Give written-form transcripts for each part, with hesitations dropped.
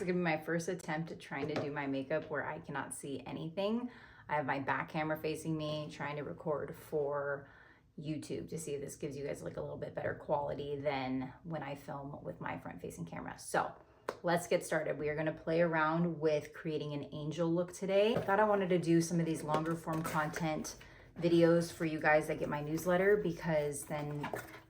This is gonna be my first attempt at trying to do my makeup where I cannot see anything. I have my back camera facing me, trying to record for YouTube to see if this gives you guys like a little bit better quality than when I film with my front facing camera. So let's get started. We are gonna play around with creating an angel look today. I thought I wanted to do some of these longer form content videos for you guys that get my newsletter, because then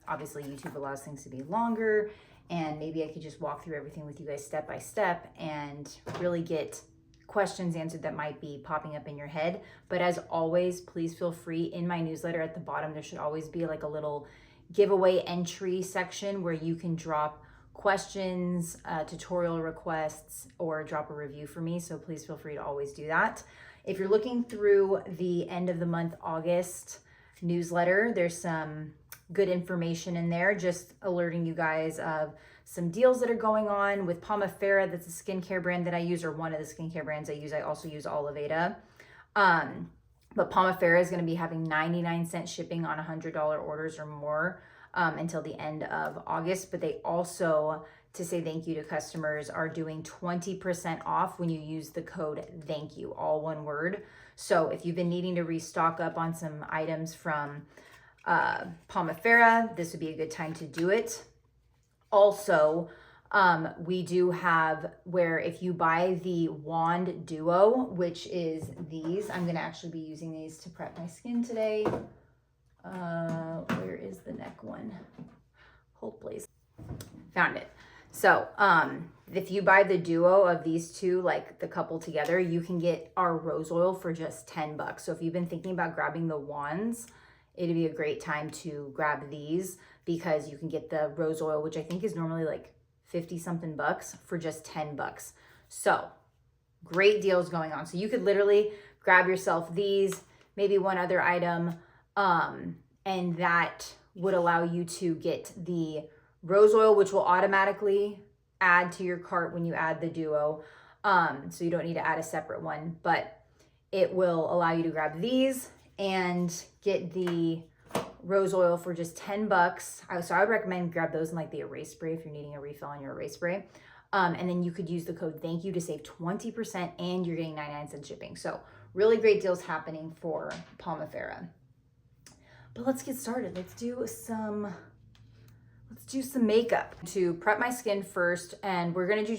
obviously YouTube allows things to be longer, and maybe I could just walk through everything with you guys step by step and really get questions answered that might be popping up in your head. But as always, please feel free, in my newsletter at the bottom there should always be like a little giveaway entry section where you can drop questions, tutorial requests, or drop a review for me. So please feel free to always do that. If you're looking through the end of the month August newsletter, there's some good information in there, just alerting you guys of some deals that are going on with Pomifera. That's a skincare brand that I use, or one of the skincare brands I use. I also use Oliveda. But Pomifera is going to be having 99-cent shipping on $100 orders or more until the end of August. But they also, to say thank you to customers, are doing 20% off when you use the code thank you, all one word. So if you've been needing to restock up on some items from Pomifera, this would be a good time to do it. Also, we do have where if you buy the wand duo, which is these, I'm going to actually be using these to prep my skin today. Where is the neck one? Hold please. Found it. So if you buy the duo of these two, like the couple together, you can get our rose oil for just $10. So if you've been thinking about grabbing the wands, it'd be a great time to grab these, because you can get the rose oil, which I think is normally like 50 something bucks, for just $10. So great deals going on. So you could literally grab yourself these, maybe one other item, and that would allow you to get the rose oil, which will automatically add to your cart when you add the duo. So you don't need to add a separate one, but it will allow you to grab these and get the rose oil for just $10. So I would recommend grab those in like the erase spray if you're needing a refill on your erase spray. And then you could use the code thank you to save 20%, and you're getting 99-cent shipping. So really great deals happening for Pomifera. But let's get started. Let's do some makeup. To prep my skin first, and we're gonna do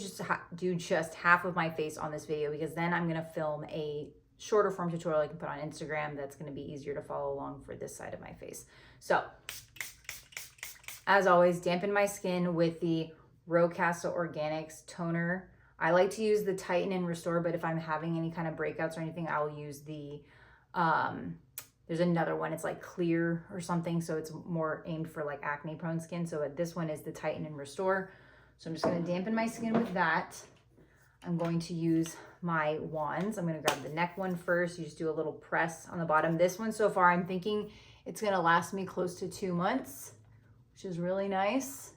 just half of my face on this video, because then I'm gonna film a shorter form tutorial I can put on Instagram that's going to be easier to follow along for this side of my face. So as always, dampen my skin with the Rocasa Organics toner. I like to use the Tighten and Restore, but if I'm having any kind of breakouts or anything, I'll use the there's another one, it's like Clear or something, so it's more aimed for like acne prone skin. So this one is the Tighten and Restore. So I'm just going to dampen my skin with that. I'm going to use my wands. I'm going to grab the neck one first. You just do a little press on the bottom. This one so far, I'm thinking it's going to last me close to 2 months, which is really nice.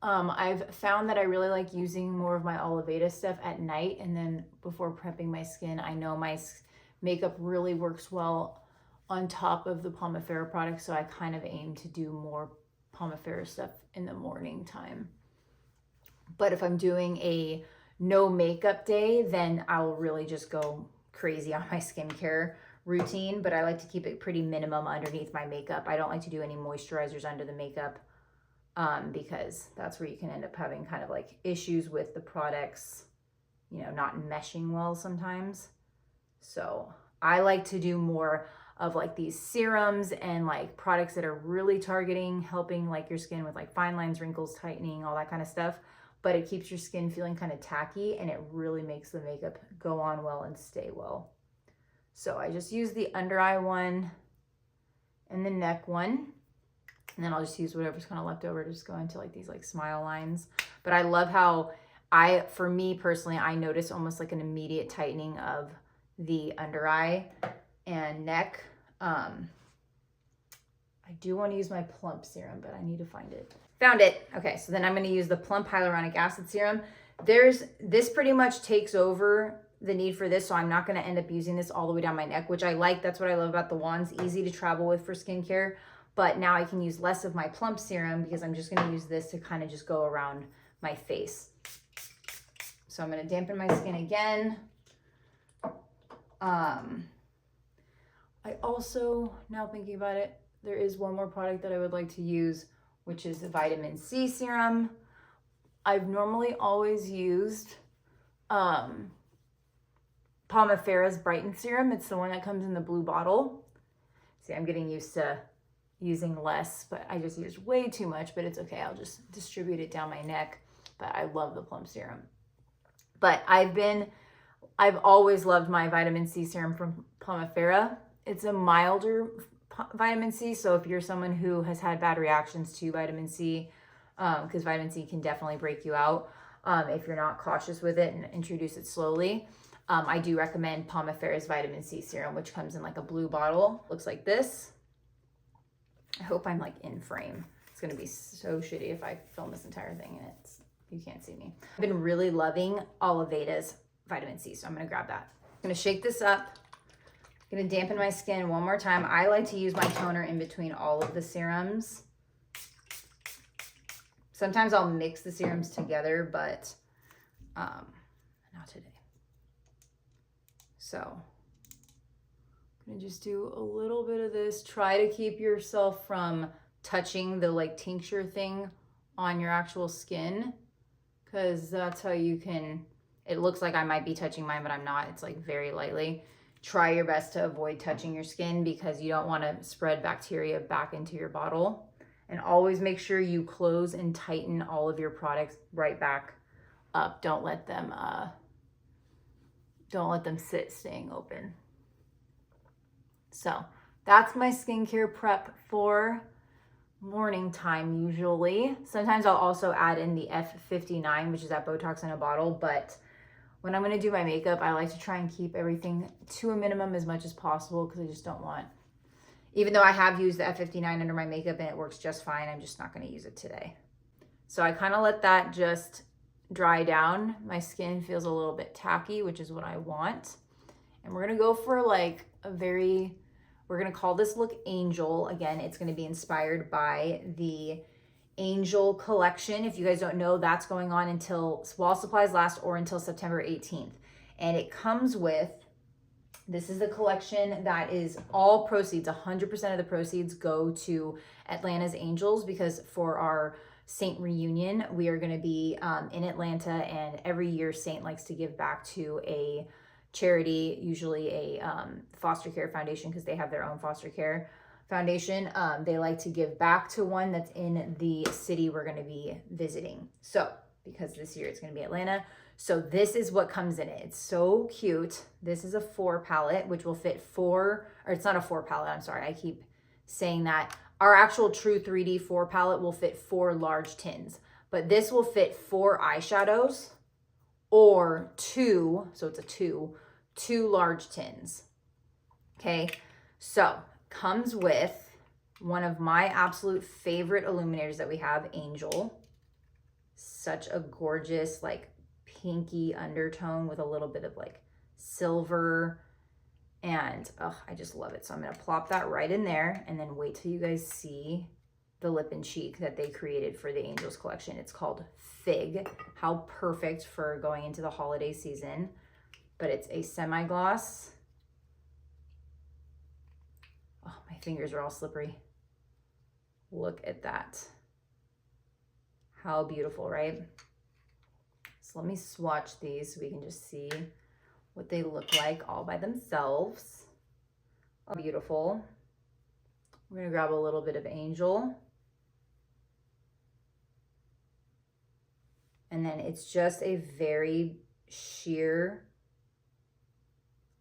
I've found that I really like using more of my Oliveda stuff at night, and then before prepping my skin. I know my makeup really works well on top of the Pomifera product, so I kind of aim to do more Pomifera stuff in the morning time. But if I'm doing a no makeup day, then I'll really just go crazy on my skincare routine. But I like to keep it pretty minimum underneath my makeup. I don't like to do any moisturizers under the makeup, because that's where you can end up having kind of like issues with the products, you know, not meshing well sometimes. So I like to do more of like these serums and like products that are really targeting, helping like your skin with like fine lines, wrinkles, tightening, all that kind of stuff. But it keeps your skin feeling kind of tacky, and it really makes the makeup go on well and stay well. So I just use the under eye one and the neck one, and then I'll just use whatever's kind of left over to just go into like these like smile lines. But I love how for me personally, I notice almost like an immediate tightening of the under eye and neck. I do want to use my plump serum, but I need to find it. Found it. Okay, so then I'm going to use the plump hyaluronic acid serum. This pretty much takes over the need for this, so I'm not going to end up using this all the way down my neck, which I like. That's what I love about the wands. Easy to travel with for skincare. But now I can use less of my plump serum, because I'm just going to use this to kind of just go around my face. So I'm going to dampen my skin again. I also, now thinking about it, there is one more product that I would like to use, which is the vitamin C serum. I've normally always used Pomifera's Brighten Serum. It's the one that comes in the blue bottle. See, I'm getting used to using less, but I just used way too much, but it's okay. I'll just distribute it down my neck. But I love the plum serum. But I've always loved my vitamin C serum from Pomifera. It's a milder vitamin C, so if you're someone who has had bad reactions to vitamin C, because vitamin C can definitely break you out if you're not cautious with it and introduce it slowly, I do recommend Pomifera's vitamin C serum, which comes in like a blue bottle. Looks like this. I hope I'm like in frame. It's gonna be so shitty if I film this entire thing and you can't see me. I've been really loving Oliveda's vitamin C, so I'm gonna grab that. I'm gonna shake this up. I'm gonna dampen my skin one more time. I like to use my toner in between all of the serums. Sometimes I'll mix the serums together, but not today. So I'm gonna just do a little bit of this. Try to keep yourself from touching the like tincture thing on your actual skin, because that's how you can, it looks like I might be touching mine, but I'm not. It's like very lightly. Try your best to avoid touching your skin because you don't want to spread bacteria back into your bottle. And always make sure you close and tighten all of your products right back up. Don't let them sit staying open. So that's my skincare prep for morning time usually. Sometimes I'll also add in the F59, which is that Botox in a bottle, but when I'm gonna do my makeup, I like to try and keep everything to a minimum as much as possible because I just don't want, even though I have used the F59 under my makeup and it works just fine, I'm just not gonna use it today. So I kind of let that just dry down. My skin feels a little bit tacky, which is what I want. And we're gonna go for like we're gonna call this look Angel. Again, it's gonna be inspired by the Angel collection. If you guys don't know, that's going on until while supplies last or until September 18th. And it comes with, this is the collection that is all proceeds, 100% of the proceeds go to Atlanta's Angels, because for our Saint reunion, we are going to be in Atlanta, and every year Saint likes to give back to a charity, usually a foster care foundation, because they have their own foster care foundation. They like to give back to one that's in the city we're going to be visiting. So because this year it's going to be Atlanta. So this is what comes in it. It's so cute. This is a 4 palette, which will fit 4, or it's not a 4 palette. I'm sorry. I keep saying that. Our actual true 3D 4 palette will fit 4 large tins, but this will fit 4 eyeshadows or 2. So it's a 2 large tins. Okay. So comes with one of my absolute favorite illuminators that we have, Angel. Such a gorgeous, like pinky undertone with a little bit of like silver, and I just love it. So I'm gonna plop that right in there and then wait till you guys see the lip and cheek that they created for the Angels collection. It's called Fig. How perfect for going into the holiday season. But it's a semi-gloss. Oh, my fingers are all slippery. Look at that. How beautiful, right? So let me swatch these so we can just see what they look like all by themselves. Oh, beautiful. We're gonna grab a little bit of Angel. And then it's just a very sheer,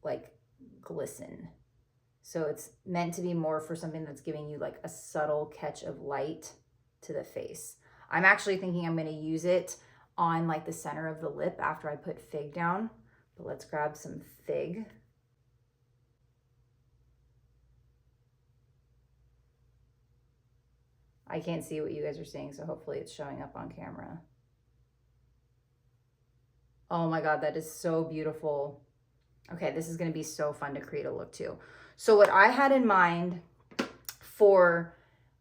like glisten. So it's meant to be more for something that's giving you like a subtle catch of light to the face. I'm actually thinking I'm gonna use it on like the center of the lip after I put Fig down. But let's grab some Fig. I can't see what you guys are seeing, so hopefully it's showing up on camera. Oh my God, that is so beautiful. Okay, this is gonna be so fun to create a look too. So what I had in mind for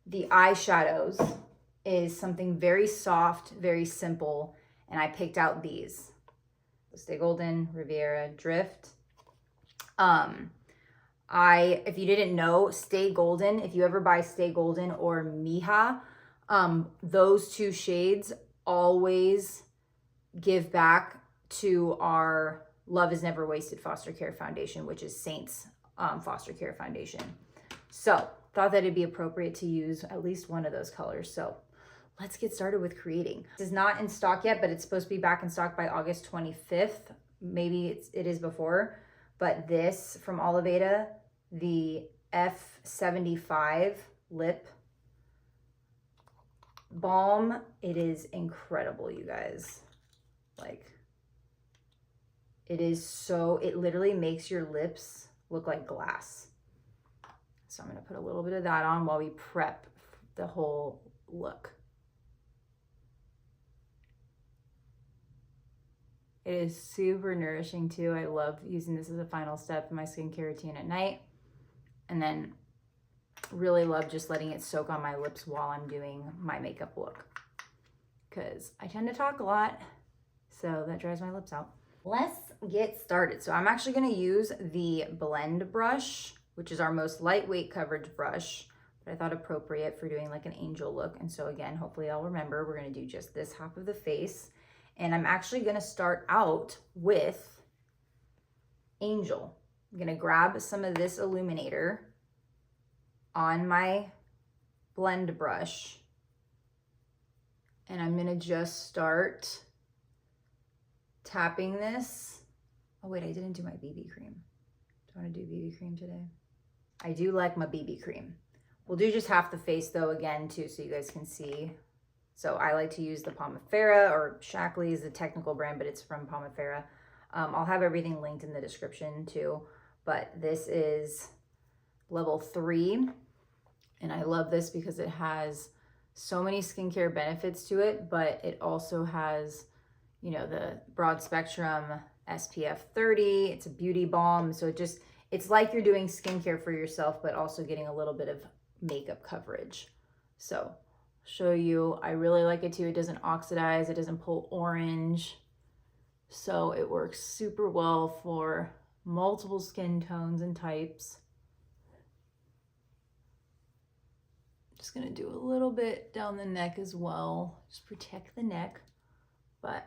the eyeshadows is something very soft, very simple, and I picked out these. Stay Golden, Riviera, Drift. If you didn't know, Stay Golden, if you ever buy Stay Golden or Mija, those two shades always give back to our Love is Never Wasted Foster Care Foundation, which is Saint's foster care foundation. So thought that it'd be appropriate to use at least one of those colors. So let's get started with creating. This is not in stock yet, but it's supposed to be back in stock by August 25th. Maybe it is before, but this from Oliveda, the F75 lip balm, it is incredible, you guys. Like, it is so, it literally makes your lips look like glass. So I'm gonna put a little bit of that on while we prep the whole look. It is super nourishing too. I love using this as a final step in my skincare routine at night. And then really love just letting it soak on my lips while I'm doing my makeup look, because I tend to talk a lot, so that dries my lips out. Let's get started. So I'm actually going to use the blend brush, which is our most lightweight coverage brush, but I thought appropriate for doing like an angel look. And so again, hopefully I'll remember, we're going to do just this half of the face. And I'm actually going to start out with angel. I'm going to grab some of this illuminator on my blend brush, and I'm going to just start tapping this. Oh wait, I didn't do my BB cream. Do I want to do BB cream today? I do like my BB cream. We'll do just half the face though again too, so you guys can see. So I like to use the Pomifera, or Shackley is the technical brand, but it's from Pomifera. I'll have everything linked in the description too, but this is level 3. And I love this because it has so many skincare benefits to it, but it also has, you know, the broad spectrum SPF 30. It's a beauty balm. So it's like you're doing skincare for yourself, but also getting a little bit of makeup coverage. So I'll show you, I really like it too. It doesn't oxidize, it doesn't pull orange. So it works super well for multiple skin tones and types. Just gonna do a little bit down the neck as well, just protect the neck, but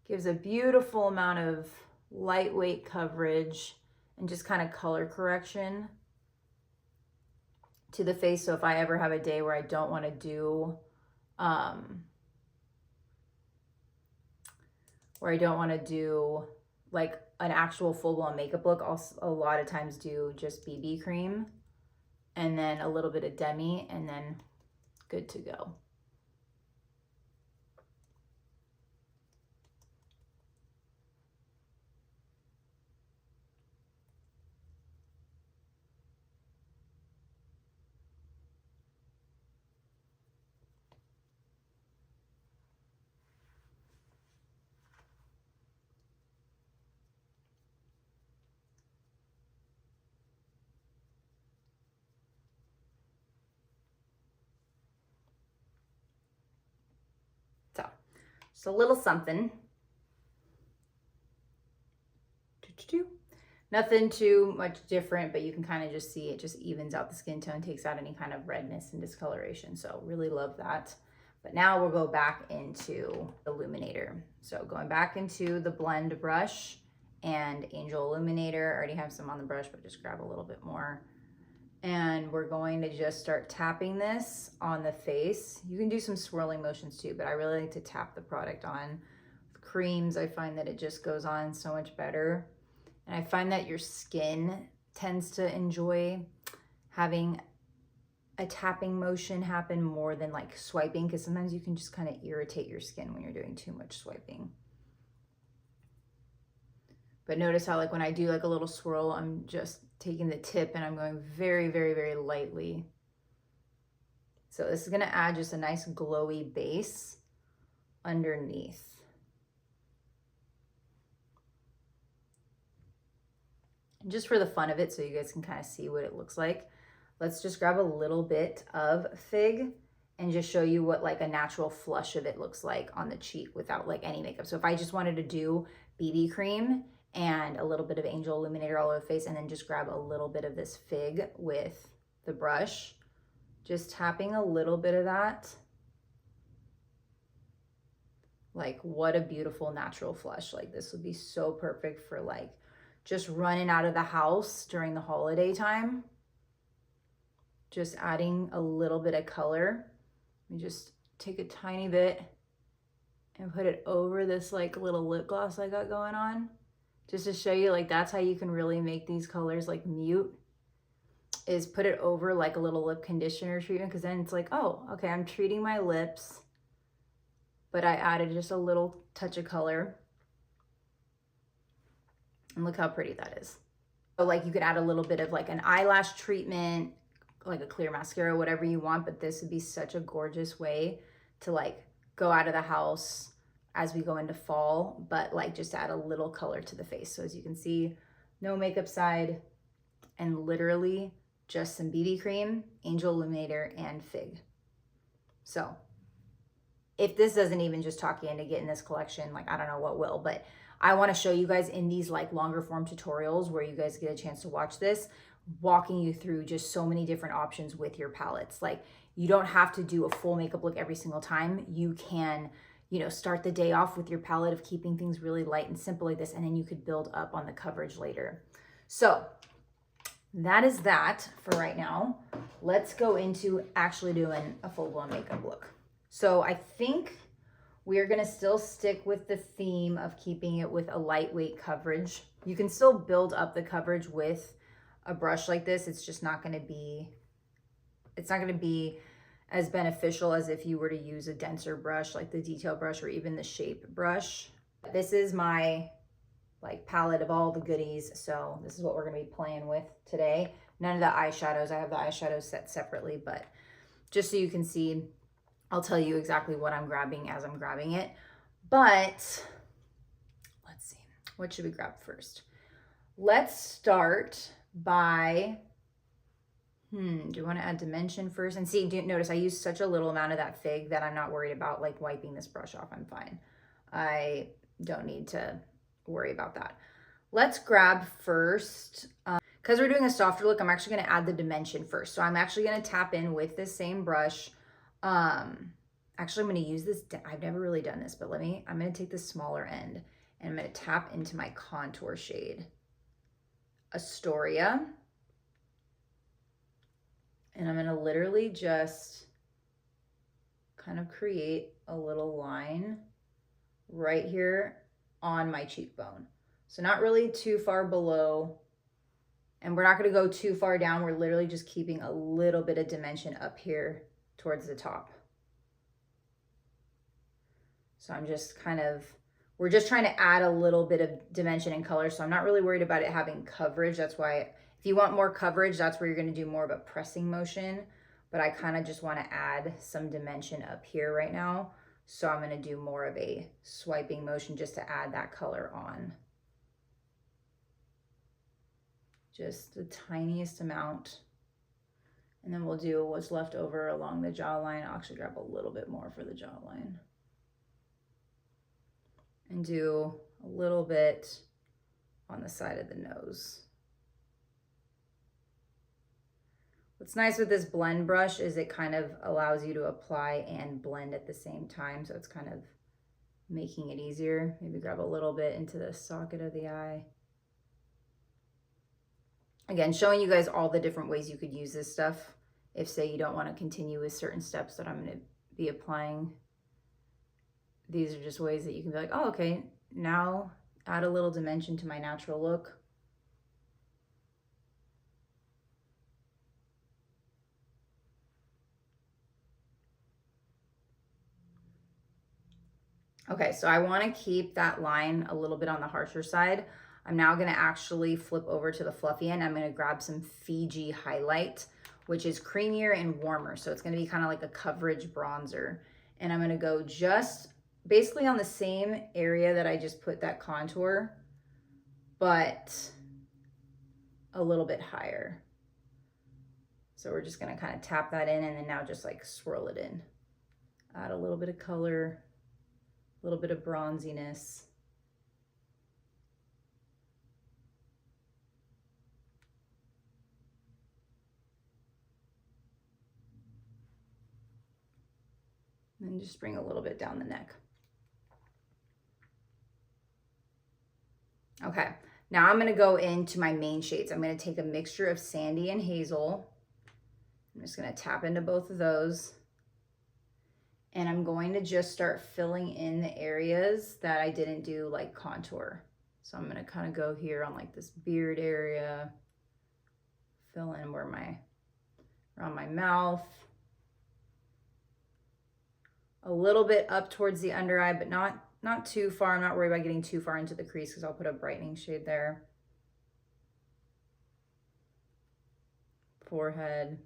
gives a beautiful amount of lightweight coverage and just kind of color correction to the face. So if I ever have a day where I don't want to do, like an actual full-blown makeup look, I'll a lot of times do just BB cream and then a little bit of demi, and then good to go. So, just a little something. Nothing too much different, but you can kind of just see it just evens out the skin tone, takes out any kind of redness and discoloration. So really love that. But now we'll go back into Illuminator. So going back into the blend brush and Angel Illuminator. I already have some on the brush, but just grab a little bit more. And we're going to just start tapping this on the face. You can do some swirling motions too, but I really like to tap the product on. With creams, I find that it just goes on so much better. And I find that your skin tends to enjoy having a tapping motion happen more than like swiping, because sometimes you can just kind of irritate your skin when you're doing too much swiping. But notice how like when I do like a little swirl, I'm just taking the tip and I'm going very, very, very lightly. So this is going to add just a nice glowy base underneath. And just for the fun of it, so you guys can kind of see what it looks like, let's just grab a little bit of Fig and just show you what like a natural flush of it looks like on the cheek without like any makeup. So if I just wanted to do BB cream and a little bit of Angel Illuminator all over the face, and then just grab a little bit of this Fig with the brush. Just tapping a little bit of that. Like, what a beautiful natural flush. Like, this would be so perfect for like just running out of the house during the holiday time. Just adding a little bit of color. Let me just take a tiny bit and put it over this like little lip gloss I got going on, just to show you like that's how you can really make these colors like mute, is put it over like a little lip conditioner treatment, because then it's like, oh, okay, I'm treating my lips, but I added just a little touch of color. And look how pretty that is. So like you could add a little bit of like an eyelash treatment, like a clear mascara, whatever you want, but this would be such a gorgeous way to like go out of the house as we go into fall, but like just add a little color to the face. So as you can see, no makeup side, and literally just some BB cream, Angel Illuminator, and Fig. So if this doesn't even just talk you into getting this collection, like I don't know what will, but I want to show you guys in these like longer form tutorials where you guys get a chance to watch this, walking you through just so many different options with your palettes. Like you don't have to do a full makeup look every single time. You can, you know, start the day off with your palette of keeping things really light and simple like this, and then you could build up on the coverage later. So that is that for right now. Let's go into actually doing a full-blown makeup look. So I think we're gonna still stick with the theme of keeping it with a lightweight coverage. You can still build up the coverage with a brush like this. It's just not gonna be, it's not gonna be as beneficial as if you were to use a denser brush like the detail brush or even the shape brush. This is my like palette of all the goodies, so this is what we're gonna be playing with today. None of the eyeshadows, I have the eyeshadows set separately, but just so you can see, I'll tell you exactly what I'm grabbing as I'm grabbing it. But let's see, what should we grab first? Let's start by, do you want to add dimension first? And see, notice I use such a little amount of that Fig that I'm not worried about like wiping this brush off. I'm fine. I don't need to worry about that. Let's grab first, because we're doing a softer look, I'm actually going to add the dimension first. So I'm actually going to tap in with this same brush. Actually, I'm going to use this. I've never really done this, but I'm going to take the smaller end and I'm going to tap into my contour shade, Astoria. And I'm going to literally just kind of create a little line right here on my cheekbone. So not really too far below, and we're not going to go too far down. We're literally just keeping a little bit of dimension up here towards the top. So I'm just we're just trying to add a little bit of dimension and color. So I'm not really worried about it having coverage. That's why if you want more coverage, that's where you're going to do more of a pressing motion. But I kind of just want to add some dimension up here right now. So I'm going to do more of a swiping motion just to add that color on. Just the tiniest amount. And then we'll do what's left over along the jawline. I'll actually grab a little bit more for the jawline. And do a little bit on the side of the nose. What's nice with this blend brush is it kind of allows you to apply and blend at the same time. So it's kind of making it easier. Maybe grab a little bit into the socket of the eye. Again, showing you guys all the different ways you could use this stuff. If say you don't want to continue with certain steps that I'm going to be applying. These are just ways that you can be like, oh, okay, now add a little dimension to my natural look. Okay, so I want to keep that line a little bit on the harsher side. I'm now going to actually flip over to the fluffy end. I'm going to grab some Fiji highlight, which is creamier and warmer. So it's going to be kind of like a coverage bronzer. And I'm going to go just basically on the same area that I just put that contour, but a little bit higher. So we're just going to kind of tap that in and then now just like swirl it in. Add a little bit of color, a little bit of bronziness. And just bring a little bit down the neck. Okay, now I'm gonna go into my main shades. I'm gonna take a mixture of Sandy and Hazel. I'm just gonna tap into both of those. And I'm going to just start filling in the areas that I didn't do like contour. So I'm gonna kind of go here on like this beard area, fill in where around my mouth, a little bit up towards the under eye, but not too far. I'm not worried about getting too far into the crease because I'll put a brightening shade there. Forehead.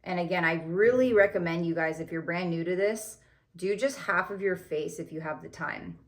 And again, I really recommend you guys, if you're brand new to this, do just half of your face if you have the time.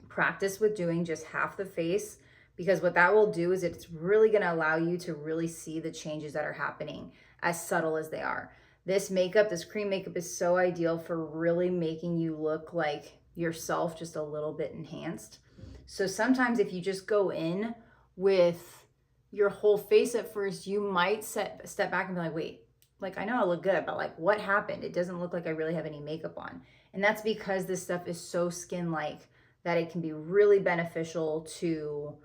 Practice with doing just half the face, because what that will do is it's really going to allow you to really see the changes that are happening, as subtle as they are. This makeup, this cream makeup, is so ideal for really making you look like yourself, just a little bit enhanced. So sometimes if you just go in with your whole face at first, you might step back and be like, wait, like I know I look good, but like what happened? It doesn't look like I really have any makeup on. And that's because this stuff is so skin-like that it can be really beneficial to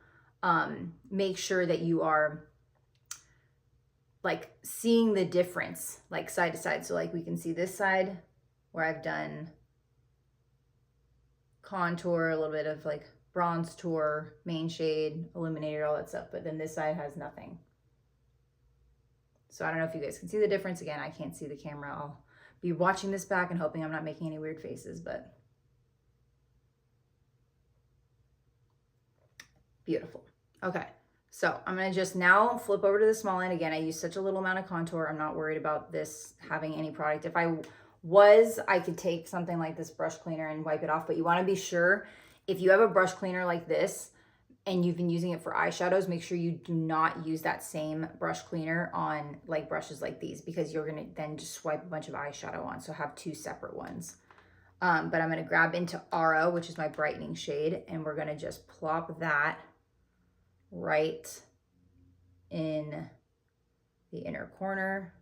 make sure that you are like seeing the difference like side to side. So like we can see this side where I've done contour, a little bit of like bronze tour, main shade, illuminator, all that stuff. But then this side has nothing. So I don't know if you guys can see the difference. Again, I can't see the camera. I'll be watching this back and hoping I'm not making any weird faces, but beautiful. Okay, so I'm gonna just now flip over to the small end. Again, I use such a little amount of contour. I'm not worried about this having any product. If I was, I could take something like this brush cleaner and wipe it off, but you wanna be sure if you have a brush cleaner like this and you've been using it for eyeshadows, make sure you do not use that same brush cleaner on like brushes like these, because you're gonna then just swipe a bunch of eyeshadow on. So have two separate ones. But I'm gonna grab into Aura, which is my brightening shade, and we're gonna just plop that right in the inner corner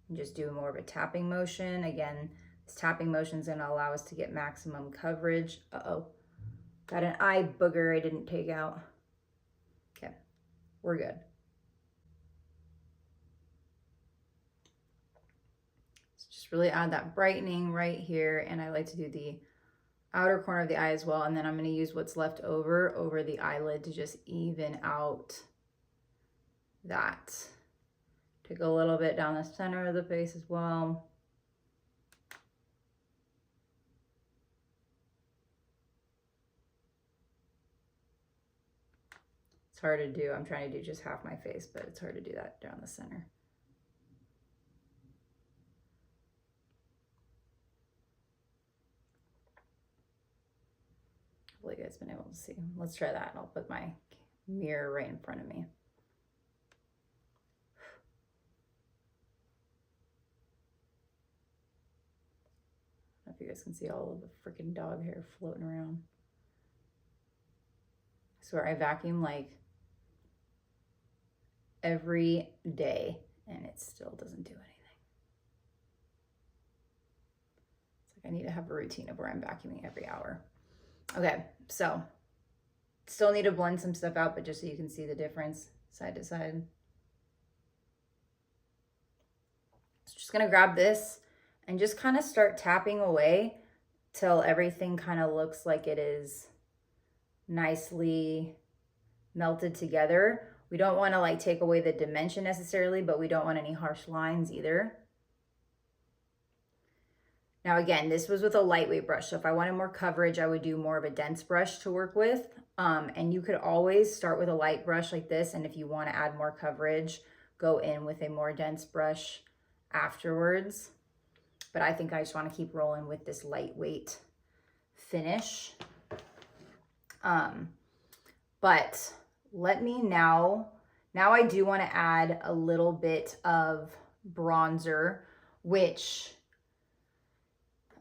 and just do more of a tapping motion. Again, this tapping motion is gonna allow us to get maximum coverage. Uh-oh. Got an eye booger I didn't take out. Okay, we're good. So just really add that brightening right here. And I like to do the outer corner of the eye as well. And then I'm going to use what's left over the eyelid to just even out that. Take a little bit down the center of the face as well. It's hard to do. I'm trying to do just half my face, but it's hard to do that down the center. Hopefully you guys been able to see. Let's try that. I'll put my mirror right in front of me. I don't know if you guys can see all of the freaking dog hair floating around. I swear I vacuum like every day and it still doesn't do anything. It's like I need to have a routine of where I'm vacuuming every hour. Okay, so still need to blend some stuff out, but just so you can see the difference side to side. So just gonna grab this and just kind of start tapping away till everything kind of looks like it is nicely melted together. We don't want to like take away the dimension necessarily, but we don't want any harsh lines either. Now again, this was with a lightweight brush, so if I wanted more coverage, I would do more of a dense brush to work with. And you could always start with a light brush like this, and if you want to add more coverage, go in with a more dense brush afterwards. But I think I just want to keep rolling with this lightweight finish. But let me now I do want to add a little bit of bronzer, which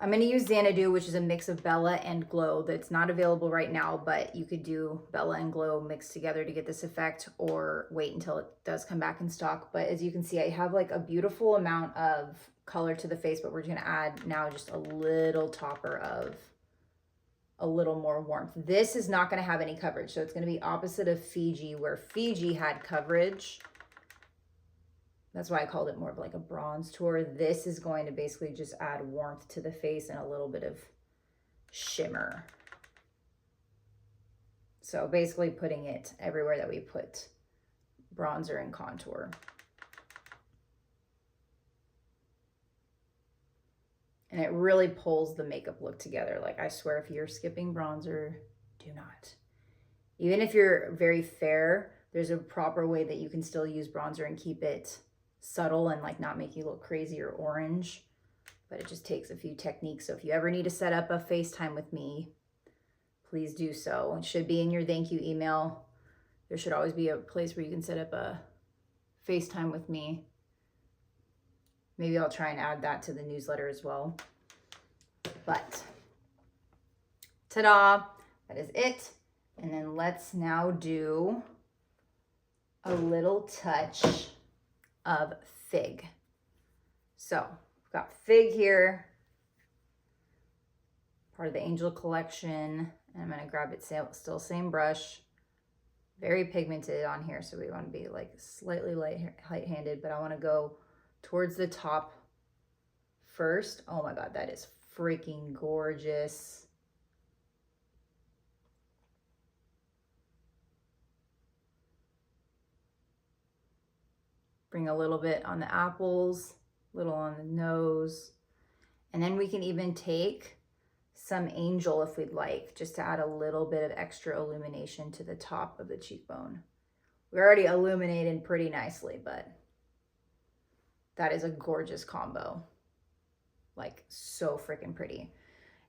I'm going to use Xanadu, which is a mix of Bella and Glow. That's not available right now, but you could do Bella and Glow mixed together to get this effect, or wait until it does come back in stock. But as you can see, I have like a beautiful amount of color to the face, but we're gonna add now just a little topper of a little more warmth. This is not gonna have any coverage, so it's gonna be opposite of Fiji, where Fiji had coverage. That's why I called it more of like a bronze tour. This is going to basically just add warmth to the face and a little bit of shimmer. So basically putting it everywhere that we put bronzer and contour. And it really pulls the makeup look together. Like, I swear, if you're skipping bronzer, do not. Even if you're very fair, there's a proper way that you can still use bronzer and keep it subtle and like not make you look crazy or orange. But it just takes a few techniques. So if you ever need to set up a FaceTime with me, please do so. It should be in your thank you email. There should always be a place where you can set up a FaceTime with me. Maybe I'll try and add that to the newsletter as well. But ta-da, that is it. And then let's now do a little touch of Fig. So we've got Fig here, part of the Angel collection. And I'm gonna grab it, still same brush, very pigmented on here. So we wanna be like slightly light-handed, but I wanna go towards the top first. Oh my God, that is freaking gorgeous. Bring a little bit on the apples, a little on the nose. And then we can even take some Angel if we'd like, just to add a little bit of extra illumination to the top of the cheekbone. We're already illuminated pretty nicely, but that is a gorgeous combo. Like, so freaking pretty.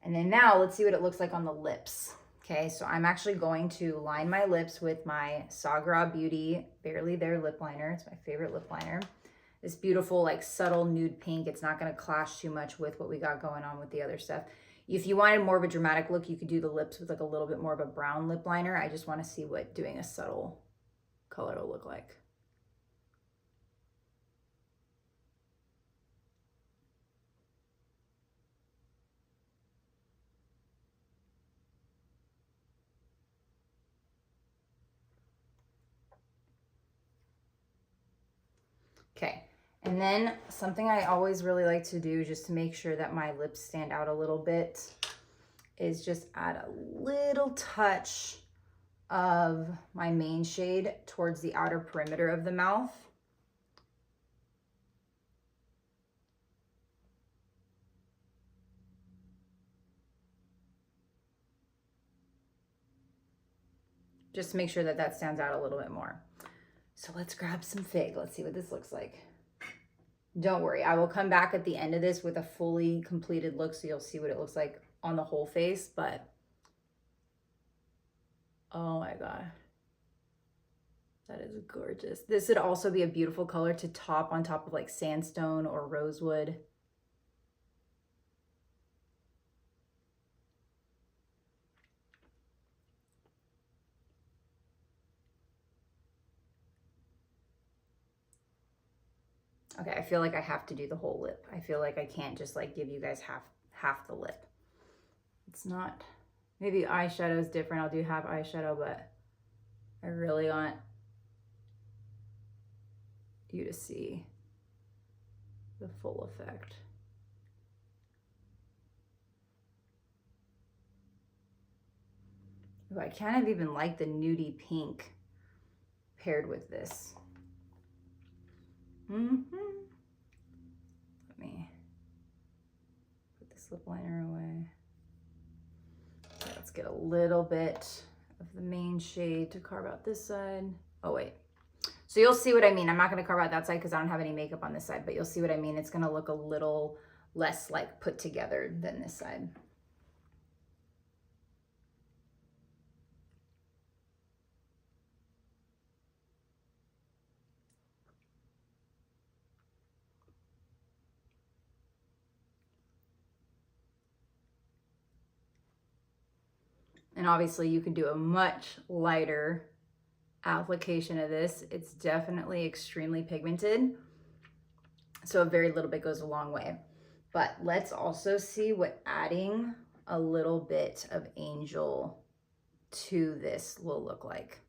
And then now let's see what it looks like on the lips. Okay, so I'm actually going to line my lips with my Sagrah Beauty Barely There lip liner. It's my favorite lip liner. This beautiful, like, subtle nude pink. It's not gonna clash too much with what we got going on with the other stuff. If you wanted more of a dramatic look, you could do the lips with like a little bit more of a brown lip liner. I just wanna see what doing a subtle color will look like. Okay, and then something I always really like to do just to make sure that my lips stand out a little bit is just add a little touch of my main shade towards the outer perimeter of the mouth. Just to make sure that that stands out a little bit more. So let's grab some Fig. Let's see what this looks like. Don't worry, I will come back at the end of this with a fully completed look so you'll see what it looks like on the whole face, but oh my God. That is gorgeous. This would also be a beautiful color to top on top of like sandstone or rosewood. Okay, I feel like I have to do the whole lip. I feel like I can't just like give you guys half the lip. It's not, maybe eyeshadow is different. I'll do half eyeshadow, but I really want you to see the full effect. Ooh, I kind of even like the nudie pink paired with this. Let me put this lip liner away. So let's get a little bit of the main shade to carve out this side. Oh wait, so you'll see what I mean. I'm not gonna carve out that side because I don't have any makeup on this side, but you'll see what I mean. It's gonna look a little less like put together than this side. And obviously you can do a much lighter application of this. It's definitely extremely pigmented. So a very little bit goes a long way. But let's also see what adding a little bit of angel to this will look like.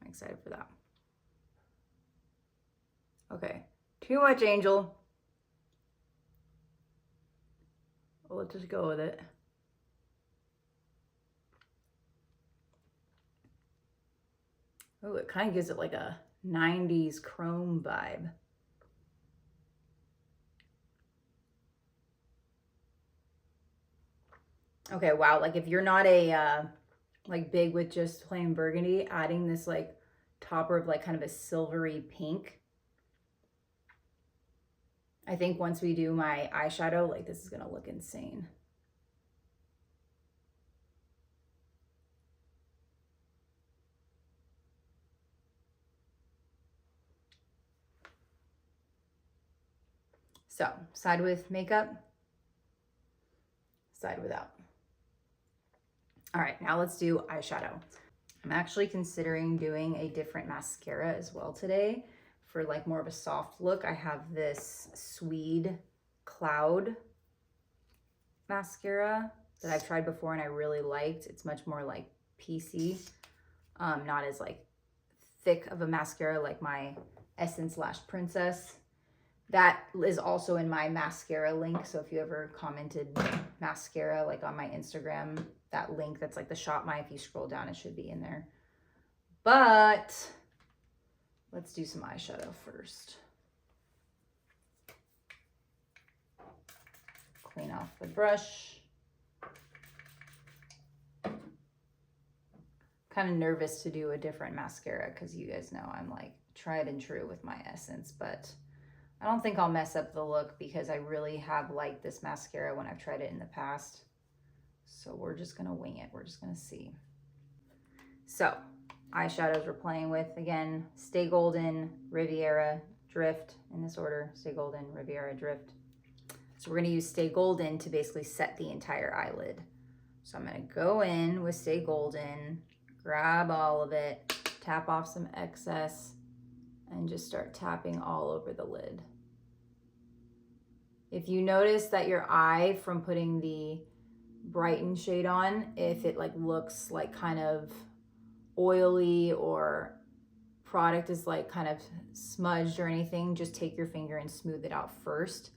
I'm excited for that. Okay, too much angel. Well, let's just go with it. Oh, it kind of gives it like a 90s chrome vibe. Okay, wow, like if you're not a like big with just plain burgundy, adding this like topper of like kind of a silvery pink. I think once we do my eyeshadow, like this is gonna look insane. So, side with makeup, side without. All right, now let's do eyeshadow. I'm actually considering doing a different mascara as well today for like more of a soft look. I have this Swede Cloud mascara that I've tried before and I really liked. It's much more like PC, not as like thick of a mascara like my Essence Lash Princess. That is also in my mascara link. So if you ever commented mascara like on my Instagram, that link that's like the shop my, if you scroll down, it should be in there. But let's do some eyeshadow first. Clean off the brush. Kind of nervous to do a different mascara because you guys know I'm like tried and true with my Essence, but I don't think I'll mess up the look because I really have liked this mascara when I've tried it in the past. So we're just gonna wing it. We're just gonna see. So eyeshadows we're playing with, again, Stay Golden, Riviera, Drift, in this order. Stay Golden, Riviera, Drift. So we're gonna use Stay Golden to basically set the entire eyelid. So I'm gonna go in with Stay Golden, grab all of it, tap off some excess, and just start tapping all over the lid. If you notice that your eye from putting the Brighten shade on, if it like looks like kind of oily or product is like kind of smudged or anything, just take your finger and smooth it out first.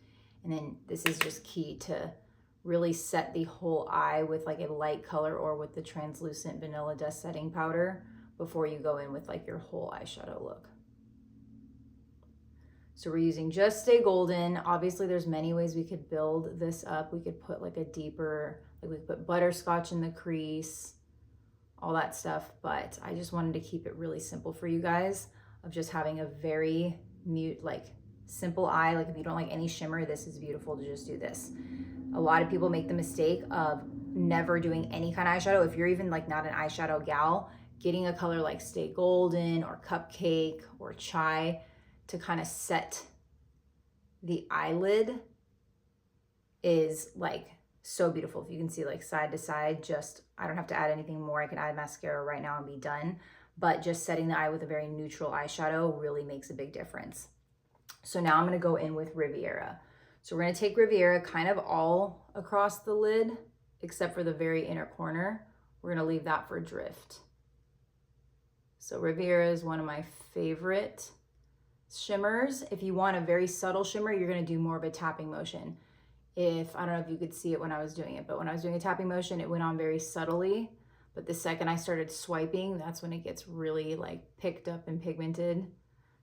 And then this is just key to really set the whole eye with like a light color or with the translucent Vanilla Dust setting powder before you go in with like your whole eyeshadow look. So we're using just Stay Golden. Obviously there's many ways we could build this up. We could put like a deeper, like we could put butterscotch in the crease, all that stuff. But I just wanted to keep it really simple for you guys of just having a very mute, like simple eye. Like if you don't like any shimmer, this is beautiful to just do this. A lot of people make the mistake of never doing any kind of eyeshadow. If you're even like not an eyeshadow gal, getting a color like Stay Golden or Cupcake or Chai to kind of set the eyelid is like so beautiful. If you can see like side to side, just, I don't have to add anything more. I can add mascara right now and be done. But just setting the eye with a very neutral eyeshadow really makes a big difference. So now I'm gonna go in with Riviera. So we're gonna take Riviera kind of all across the lid, except for the very inner corner. We're gonna leave that for Drift. So Riviera is one of my favorite shimmers. If you want a very subtle shimmer, you're gonna do more of a tapping motion. I don't know if you could see it when I was doing it, but when I was doing a tapping motion, it went on very subtly. But the second I started swiping, that's when it gets really like picked up and pigmented.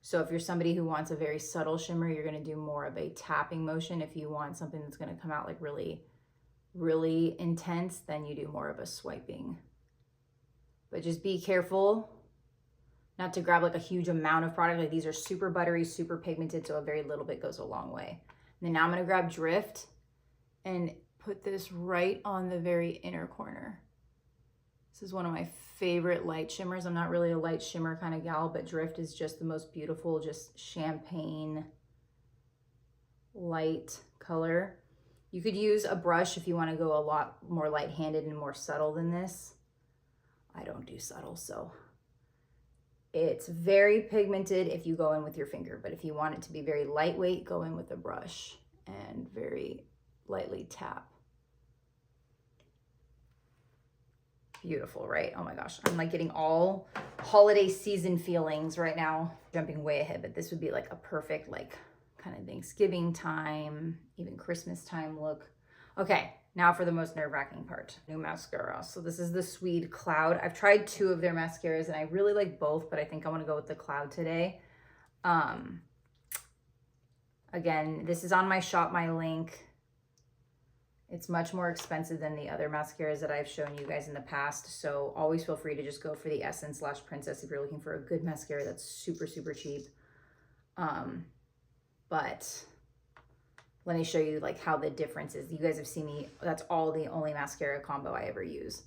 So if you're somebody who wants a very subtle shimmer, you're gonna do more of a tapping motion. If you want something that's gonna come out like really, really intense, then you do more of a swiping. But just be careful not to grab like a huge amount of product. Like these are super buttery, super pigmented, so a very little bit goes a long way. And then now I'm gonna grab Drift and put this right on the very inner corner. This is one of my favorite light shimmers. I'm not really a light shimmer kind of gal, but Drift is just the most beautiful, just champagne light color. You could use a brush if you want to go a lot more light-handed and more subtle than this. I don't do subtle, so It's very pigmented if you go in with your finger, but if you want it to be very lightweight, go in with a brush and very lightly tap. Beautiful, right? Oh my gosh, I'm like getting all holiday season feelings right now. Jumping way ahead, but this would be like a perfect like kind of Thanksgiving time, even Christmas time look. Okay, now for the most nerve-wracking part, new mascara. So this is the Swede Cloud. I've tried 2 of their mascaras and I really like both, but I think I want to go with the Cloud today. Again, this is on my Shop My link. It's much more expensive than the other mascaras that I've shown you guys in the past. So always feel free to just go for the Essence/Princess if you're looking for a good mascara that's super, super cheap. But let me show you like how the difference is. You guys have seen me, that's all the only mascara combo I ever use.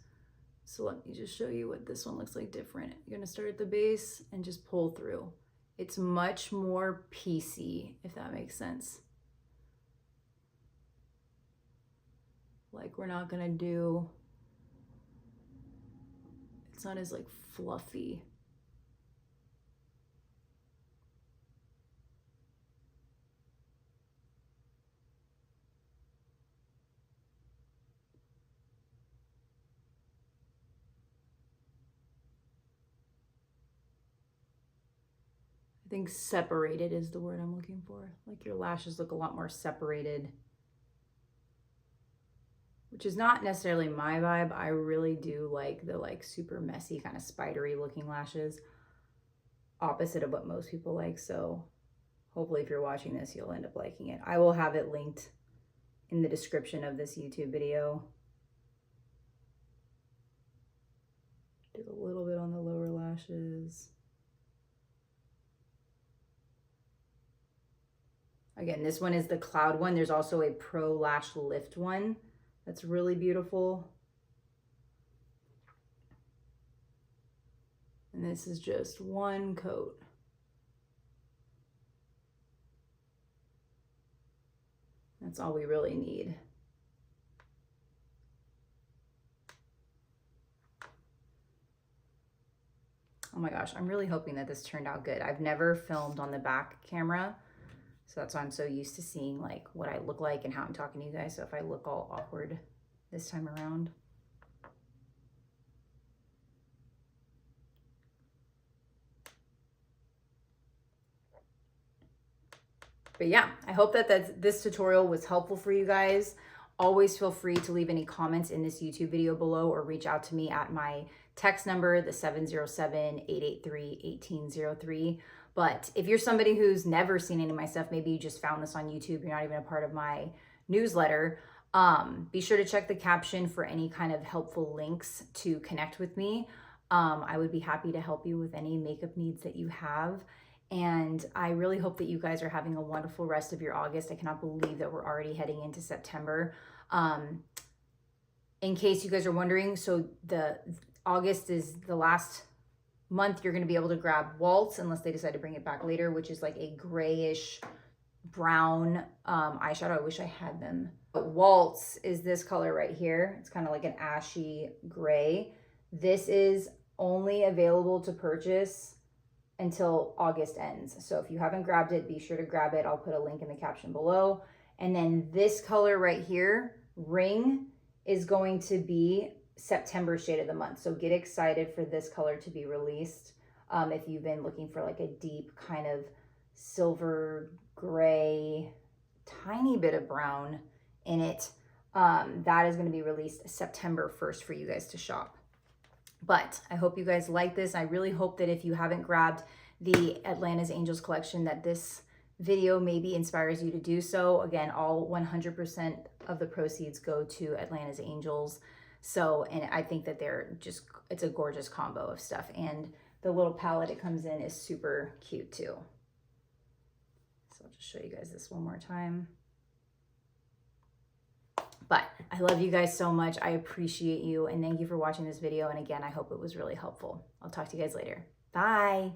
So let me just show you what this one looks like different. You're gonna start at the base and just pull through. It's much more piecey, if that makes sense. Like we're not gonna do, it's not as like fluffy. I think separated is the word I'm looking for. Like your lashes look a lot more separated, which is not necessarily my vibe. I really do like the like super messy kind of spidery looking lashes, opposite of what most people like. So hopefully if you're watching this, you'll end up liking it. I will have it linked in the description of this YouTube video. Do a little bit on the lower lashes. Again, this one is the Cloud one. There's also a Pro Lash Lift one that's really beautiful. And this is just one coat. That's all we really need. Oh my gosh, I'm really hoping that this turned out good. I've never filmed on the back camera, so that's why I'm so used to seeing like what I look like and how I'm talking to you guys. So if I look all awkward this time around. But yeah, I hope that this tutorial was helpful for you guys. Always feel free to leave any comments in this YouTube video below or reach out to me at my text number, the 707-883-1803. But if you're somebody who's never seen any of my stuff, maybe you just found this on YouTube, you're not even a part of my newsletter, be sure to check the caption for any kind of helpful links to connect with me. I would be happy to help you with any makeup needs that you have. And I really hope that you guys are having a wonderful rest of your August. I cannot believe that we're already heading into September. In case you guys are wondering, so the August is the last month you're going to be able to grab Waltz, unless they decide to bring it back later, which is like a grayish brown eyeshadow. I wish I had them. But Waltz is this color right here. It's kind of like an ashy gray. This is only available to purchase until August ends. So if you haven't grabbed it, be sure to grab it. I'll put a link in the caption below. And then this color right here, Ring, is going to be September shade of the month. So get excited for this color to be released. If you've been looking for like a deep kind of silver gray, tiny bit of brown in it, that is going to be released September 1st for you guys to shop. But I hope you guys like this. I really hope that if you haven't grabbed the Atlanta's Angels collection, that this video maybe inspires you to do so. Again, all 100% of the proceeds go to Atlanta's Angels. So, and I think that it's a gorgeous combo of stuff. And the little palette it comes in is super cute too. So I'll just show you guys this one more time. But I love you guys so much. I appreciate you and thank you for watching this video. And again, I hope it was really helpful. I'll talk to you guys later. Bye.